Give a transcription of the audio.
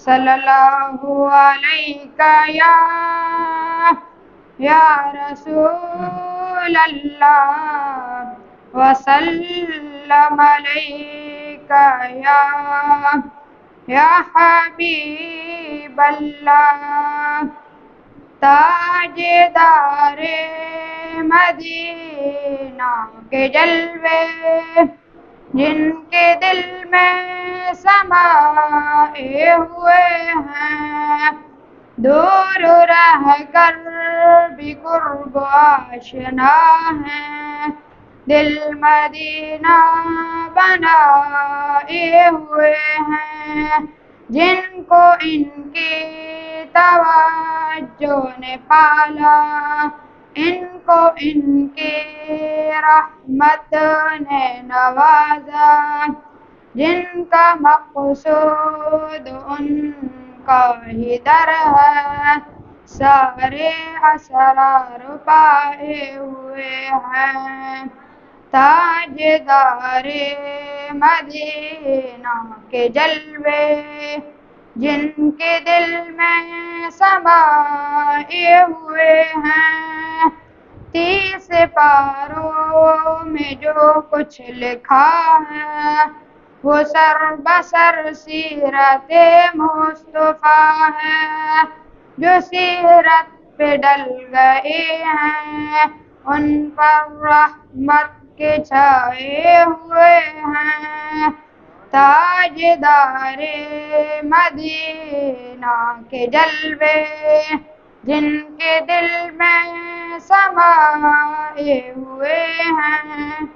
صلی اللہ علیہ یا رسول اللہ وسلم علیک یا حبیب اللہ. تاجدار مدینہ کے جلوے جن کے دل میں سمائے ہوئے ہیں، دور رہ کر بھی قرب آشنا ہیں، دل مدینہ بنائے ہوئے ہیں. جن کو ان کی توجہ نے پالا، ان کو ان کی رحمت نے نوازا، جن کا مقصود ان کا ہی در ہے، سارے اسرار پائے ہوئے ہیں. تاجدار مدینہ کے جلوے جن کے دل میں سمائے ہوئے ہیں، 30 پاروں میں جو کچھ لکھا ہے وہ سر بسر سیرت مصطفیٰ ہے. جو سیرت پہ ڈل گئے ہیں ان پر رحمت کے چھائے ہوئے ہیں. تاجدار مدینہ کے جلوے جن کے دل میں سمائے ہوئے ہیں.